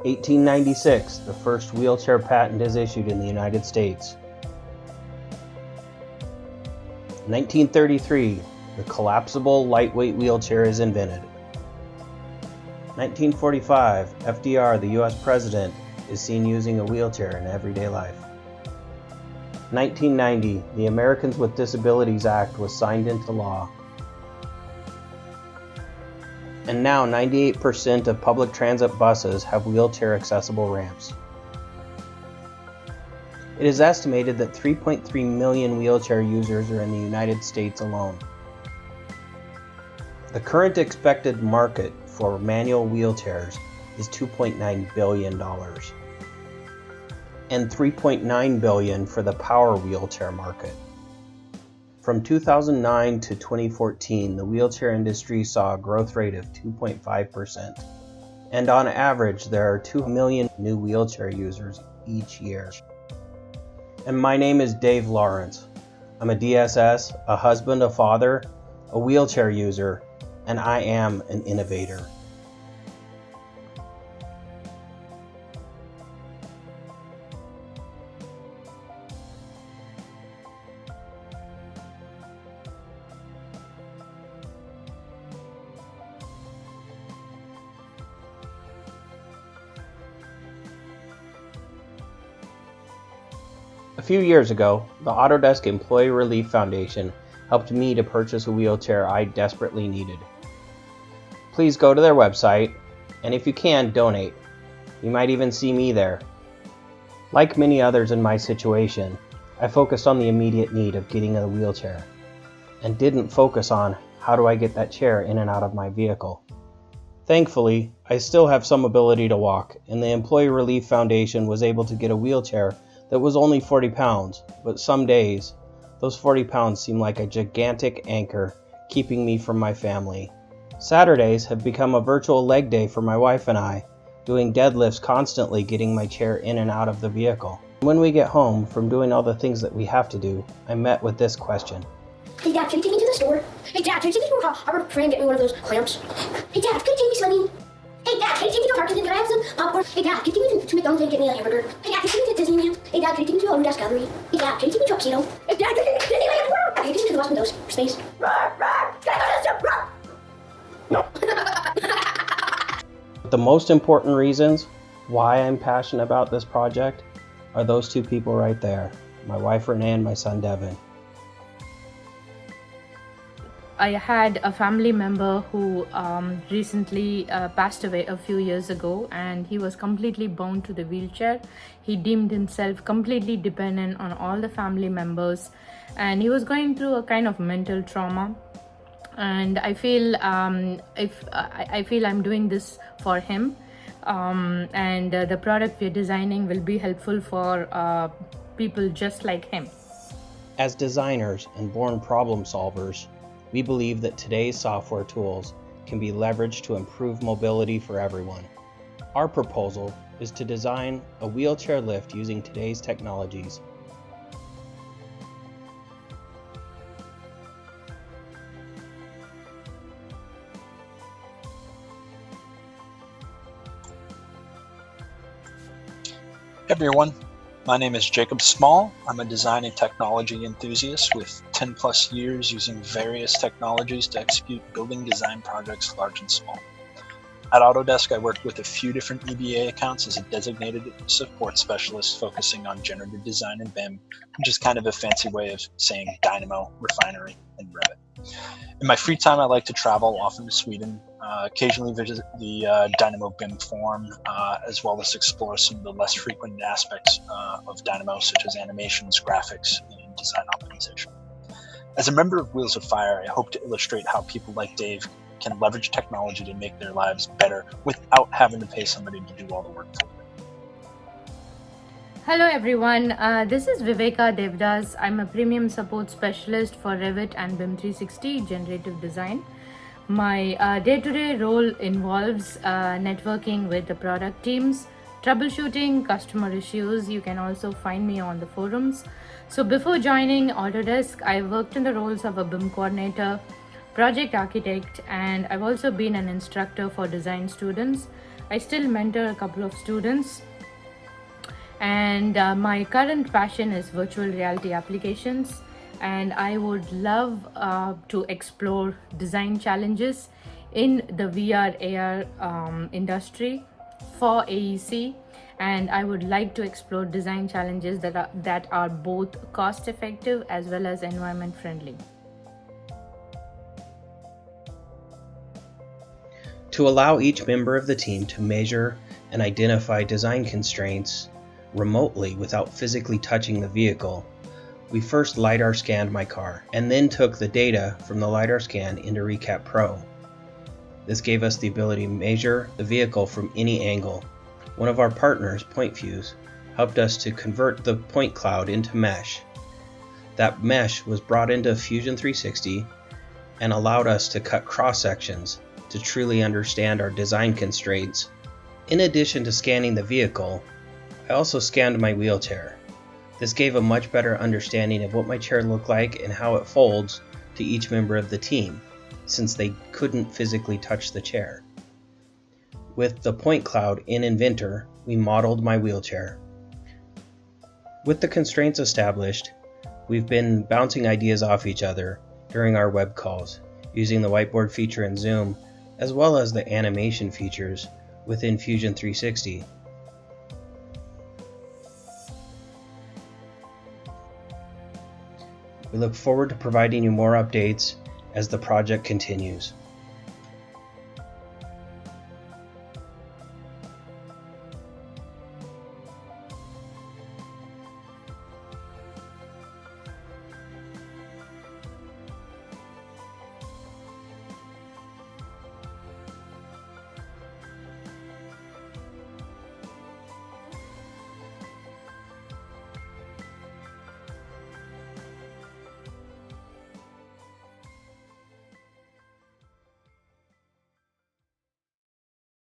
1896, the first wheelchair patent is issued in the United States. 1933, the collapsible lightweight wheelchair is invented. 1945, FDR, the US President, is seen using a wheelchair in everyday life. 1990, the Americans with Disabilities Act was signed into law. And now 98% of public transit buses have wheelchair accessible ramps. It is estimated that 3.3 million wheelchair users are in the United States alone. The current expected market for manual wheelchairs is $2.9 billion. And $3.9 billion for the power wheelchair market. From 2009 to 2014, the wheelchair industry saw a growth rate of 2.5%. And on average, there are 2 million new wheelchair users each year. And my name is Dave Lawrence. I'm a DSS, a husband, a father, a wheelchair user, and I am an innovator. A few years ago, the Autodesk Employee Relief Foundation helped me to purchase a wheelchair I desperately needed. Please go to their website, and if you can, donate. You might even see me there. Like many others in my situation, I focused on the immediate need of getting a wheelchair, and didn't focus on how do I get that chair in and out of my vehicle. Thankfully, I still have some ability to walk, and the Employee Relief Foundation was able to get a wheelchair that was only 40 pounds, but some days, those 40 pounds seem like a gigantic anchor keeping me from my family. Saturdays have become a virtual leg day for my wife and I, doing deadlifts constantly getting my chair in and out of the vehicle. When we get home from doing all the things that we have to do, I'm met with this question. Hey Dad, can you take me to the store? Hey Dad, can you take me to Harbor Freight and get me one of those clamps? Hey Dad, can you take me swimming? Hey Dad, can you take me to Target and can I have some popcorn? Hey Dad, can you take me to McDonald's and get me a hamburger? Hey Dad, can you take me to Disneyland? Hey Dad, can you take me to Autodesk Gallery? Hey Dad, can you take me to a casino? Hey Dad, can you take me to Disneyland? Can you take me to the Los Windows space? Can I go to the store? No. The most important reasons why I'm passionate about this project are those two people right there, my wife Renee and my son Devin. I had a family member who recently passed away a few years ago, and he was completely bound to the wheelchair. He deemed himself completely dependent on all the family members, and he was going through a kind of mental trauma. And I feel I feel I'm doing this for him, and the product we're designing will be helpful for people just like him. As designers and born problem solvers, we believe that today's software tools can be leveraged to improve mobility for everyone. Our proposal is to design a wheelchair lift using today's technologies. Hey everyone, my name is Jacob Small. I'm a design and technology enthusiast with 10 plus years using various technologies to execute building design projects large and small. At Autodesk, I worked with a few different EBA accounts as a designated support specialist focusing on generative design and BIM, which is kind of a fancy way of saying Dynamo, Refinery, and Revit. In my free time, I like to travel, often to Sweden, occasionally visit the Dynamo BIM forum, as well as explore some of the less frequent aspects of Dynamo, such as animations, graphics, and design optimization. As a member of Wheels of Fire, I hope to illustrate how people like Dave can leverage technology to make their lives better without having to pay somebody to do all the work for them. Hello everyone, this is Viveka Devdas. I'm a premium support specialist for Revit and BIM 360 generative design. My day-to-day role involves networking with the product teams, troubleshooting customer issues. You can also find me on the forums. So before joining Autodesk, I worked in the roles of a BIM coordinator, project architect, and I've also been an instructor for design students. I still mentor a couple of students, and my current passion is virtual reality applications, and I would love to explore design challenges in the VR AR industry for AEC, and I would like to explore design challenges that are both cost effective as well as environment friendly. To allow each member of the team to measure and identify design constraints remotely without physically touching the vehicle, we first LiDAR scanned my car and then took the data from the LiDAR scan into Recap Pro. This gave us the ability to measure the vehicle from any angle. One of our partners, Point Fuse, helped us to convert the point cloud into mesh. That mesh was brought into Fusion 360 and allowed us to cut cross sections to truly understand our design constraints. In addition to scanning the vehicle, I also scanned my wheelchair. This gave a much better understanding of what my chair looked like and how it folds to each member of the team, since they couldn't physically touch the chair. With the point cloud in Inventor, we modeled my wheelchair. With the constraints established, we've been bouncing ideas off each other during our web calls, using the whiteboard feature in Zoom, as well as the animation features within Fusion 360. We look forward to providing you more updates as the project continues.